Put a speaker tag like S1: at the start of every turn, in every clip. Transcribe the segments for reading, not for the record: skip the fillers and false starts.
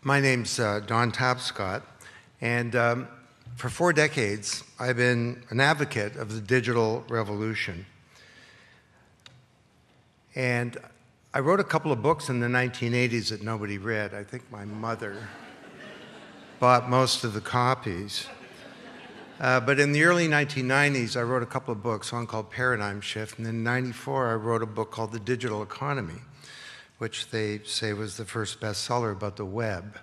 S1: My name's Don Tapscott, and for 4 decades, I've been an advocate of the digital revolution. And I wrote a couple of books in the 1980s that nobody read. I think my mother bought most of the copies. But in the early 1990s, I wrote a couple of books, one called Paradigm Shift, and then in '94, I wrote a book called The Digital Economy, which they say was the first bestseller about the web.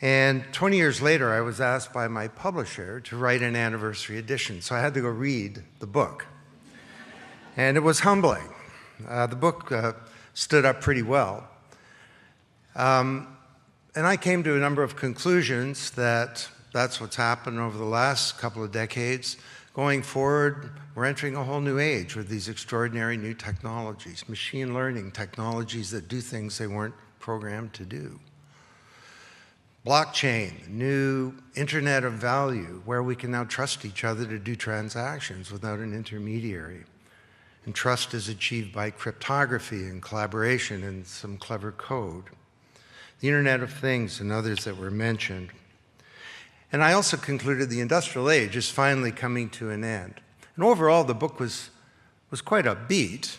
S1: And 20 years later, I was asked by my publisher to write an anniversary edition, so I had to go read the book. And it was humbling. The book stood up pretty well. And I came to a number of conclusions that that's what's happened over the last couple of decades. Going forward, we're entering a whole new age with these extraordinary new technologies, machine learning technologies that do things they weren't programmed to do. Blockchain, new internet of value, where we can now trust each other to do transactions without an intermediary. And trust is achieved by cryptography and collaboration and some clever code. The Internet of Things and others that were mentioned. And I also concluded the industrial age is finally coming to an end. And overall, the book was quite upbeat,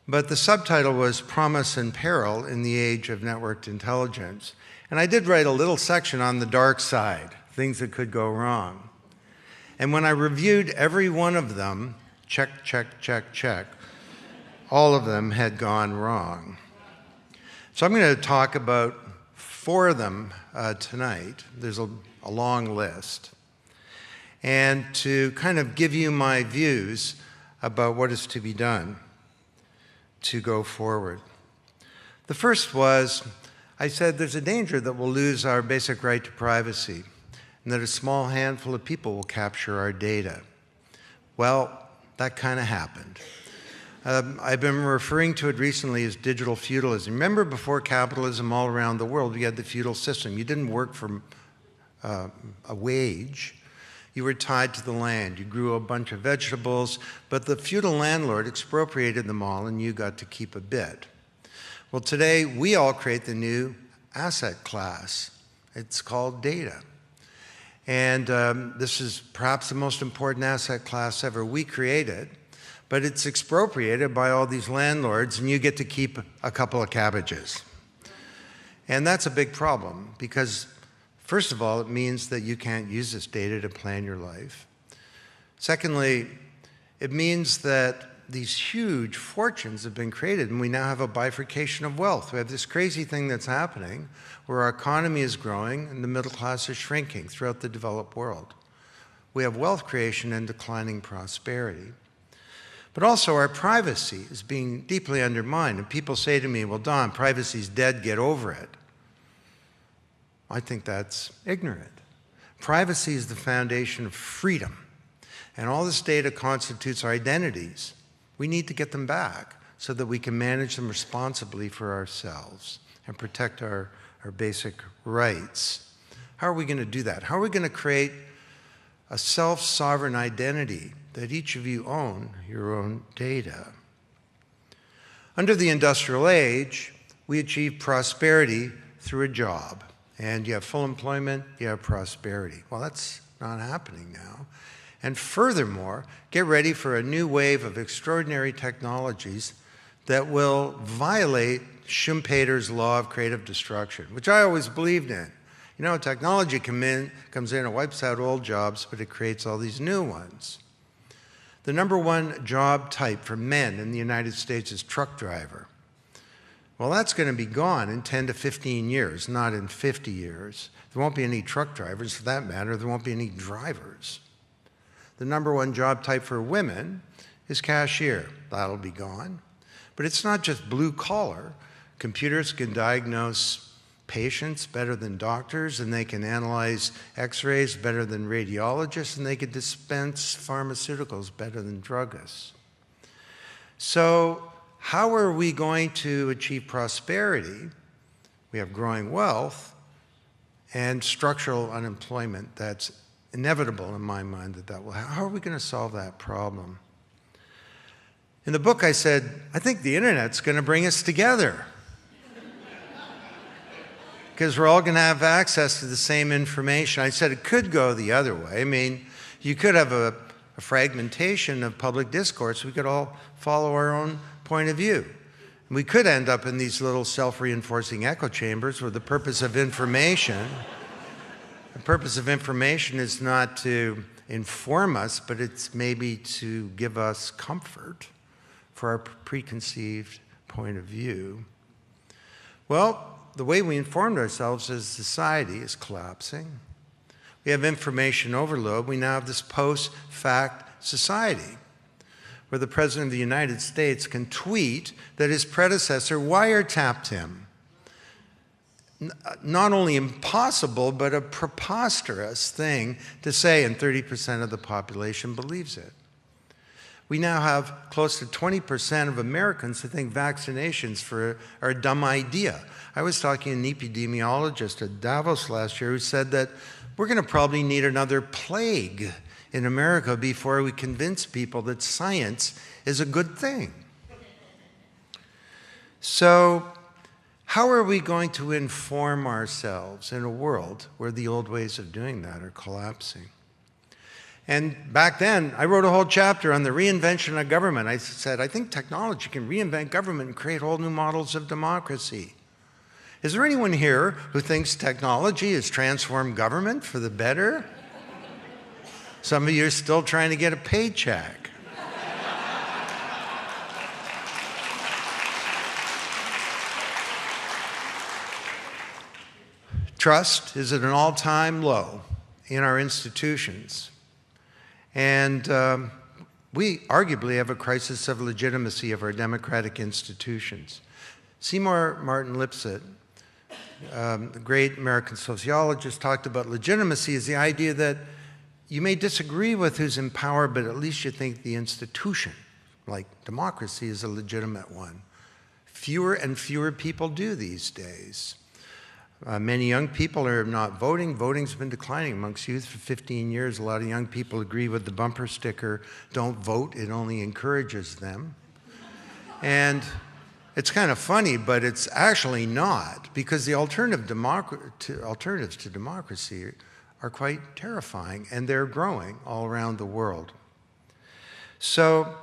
S1: but the subtitle was Promise and Peril in the Age of Networked Intelligence. And I did write a little section on the dark side, things that could go wrong. And when I reviewed every one of them, check, check, check, check, all of them had gone wrong. So I'm going to talk about 4 of them tonight. There's a long list. And to kind of give you my views about what is to be done to go forward. The first was, I said there's a danger that we'll lose our basic right to privacy and that a small handful of people will capture our data. Well, that kind of happened. I've been referring to it recently as digital feudalism. Remember, before capitalism all around the world, we had the feudal system. You didn't work for a wage. You were tied to the land. You grew a bunch of vegetables, but the feudal landlord expropriated them all and you got to keep a bit. Well, today we all create the new asset class. It's called data. And this is perhaps the most important asset class ever. We create it, but it's expropriated by all these landlords and you get to keep a couple of cabbages. And that's a big problem because first of all, it means that you can't use this data to plan your life. Secondly, it means that these huge fortunes have been created and we now have a bifurcation of wealth. We have this crazy thing that's happening where our economy is growing and the middle class is shrinking throughout the developed world. We have wealth creation and declining prosperity. But also our privacy is being deeply undermined. And people say to me, well, Don, privacy's dead, get over it. I think that's ignorant. Privacy is the foundation of freedom. And all this data constitutes our identities. We need to get them back so that we can manage them responsibly for ourselves and protect our basic rights. How are we going to do that? How are we going to create a self-sovereign identity that each of you own your own data? Under the industrial age, we achieve prosperity through a job. And you have full employment, you have prosperity. Well, that's not happening now. And furthermore, get ready for a new wave of extraordinary technologies that will violate Schumpeter's law of creative destruction, which I always believed in. You know, technology comes in and wipes out old jobs, but it creates all these new ones. The #1 job type for men in the United States is truck driver. Well, that's going to be gone in 10 to 15 years, not in 50 years. There won't be any truck drivers, for that matter. There won't be any drivers. The #1 job type for women is cashier. That'll be gone. But it's not just blue collar. Computers can diagnose patients better than doctors, and they can analyze x-rays better than radiologists, and they can dispense pharmaceuticals better than druggists. So how are we going to achieve prosperity? We have growing wealth and structural unemployment. That's inevitable in my mind that will happen. How are we going to solve that problem? In the book I said, I think the internet's going to bring us together. because we're all going to have access to the same information. I said it could go the other way. I mean, you could have a fragmentation of public discourse. We could all follow our own point of view. We could end up in these little self-reinforcing echo chambers where the purpose of information is not to inform us, but it's maybe to give us comfort for our preconceived point of view. Well, the way we informed ourselves as society is collapsing. We have information overload. We now have this post-fact society where the President of the United States can tweet that his predecessor wiretapped him. Not only impossible, but a preposterous thing to say, and 30% of the population believes it. We now have close to 20% of Americans who think vaccinations are a dumb idea. I was talking to an epidemiologist at Davos last year who said that we're going to probably need another plague in America before we convince people that science is a good thing. So, how are we going to inform ourselves in a world where the old ways of doing that are collapsing? And back then, I wrote a whole chapter on the reinvention of government. I said, I think technology can reinvent government and create whole new models of democracy. Is there anyone here who thinks technology has transformed government for the better? Some of you are still trying to get a paycheck. Trust is at an all-time low in our institutions. And we arguably have a crisis of legitimacy of our democratic institutions. Seymour Martin Lipset, the great American sociologist, talked about legitimacy as the idea that you may disagree with who's in power, but at least you think the institution, like democracy, is a legitimate one. Fewer and fewer people do these days. Many young people are not voting. Voting's been declining amongst youth for 15 years. A lot of young people agree with the bumper sticker, "Don't vote, it only encourages them." And it's kind of funny, but it's actually not, because the alternatives to democracy are quite terrifying, and they're growing all around the world. So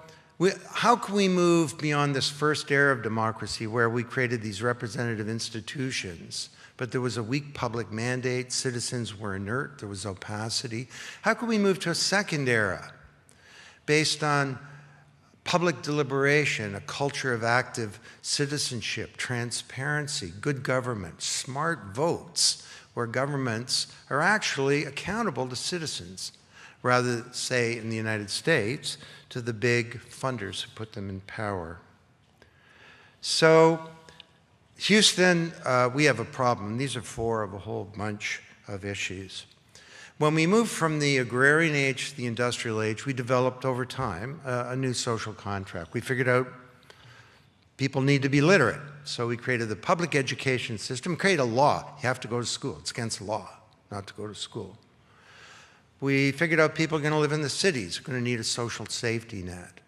S1: how can we move beyond this first era of democracy where we created these representative institutions, but there was a weak public mandate, citizens were inert, there was opacity? How can we move to a second era based on public deliberation, a culture of active citizenship, transparency, good government, smart votes, where governments are actually accountable to citizens, rather, say, in the United States, to the big funders who put them in power? So, Houston, we have a problem. These are 4 of a whole bunch of issues. When we moved from the agrarian age to the industrial age, we developed over time a new social contract. We figured out people need to be literate. So we created the public education system, created a law. You have to go to school. It's against the law not to go to school. We figured out people are going to live in the cities, are going to need a social safety net.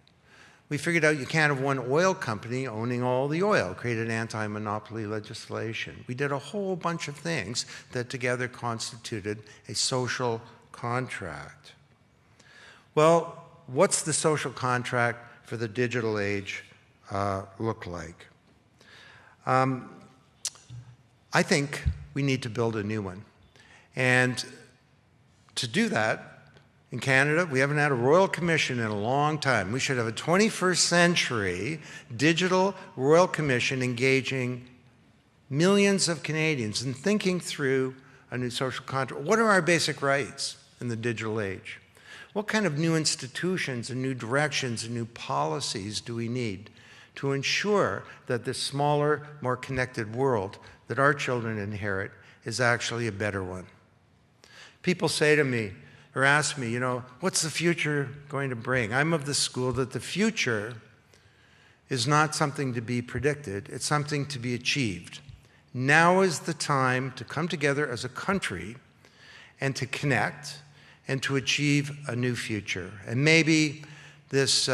S1: We figured out you can't have one oil company owning all the oil, created anti-monopoly legislation. We did a whole bunch of things that together constituted a social contract. Well, what's the social contract for the digital age look like? I think we need to build a new one. And to do that, in Canada, we haven't had a royal commission in a long time. We should have a 21st century digital royal commission engaging millions of Canadians in thinking through a new social contract. What are our basic rights in the digital age? What kind of new institutions and new directions and new policies do we need to ensure that this smaller, more connected world that our children inherit is actually a better one? People say to me, or ask me, what's the future going to bring? I'm of the school that the future is not something to be predicted, it's something to be achieved. Now is the time to come together as a country and to connect and to achieve a new future. And maybe this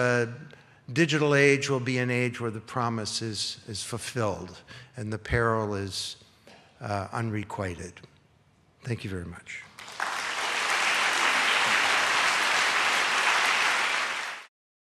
S1: digital age will be an age where the promise is fulfilled and the peril is unrequited. Thank you very much.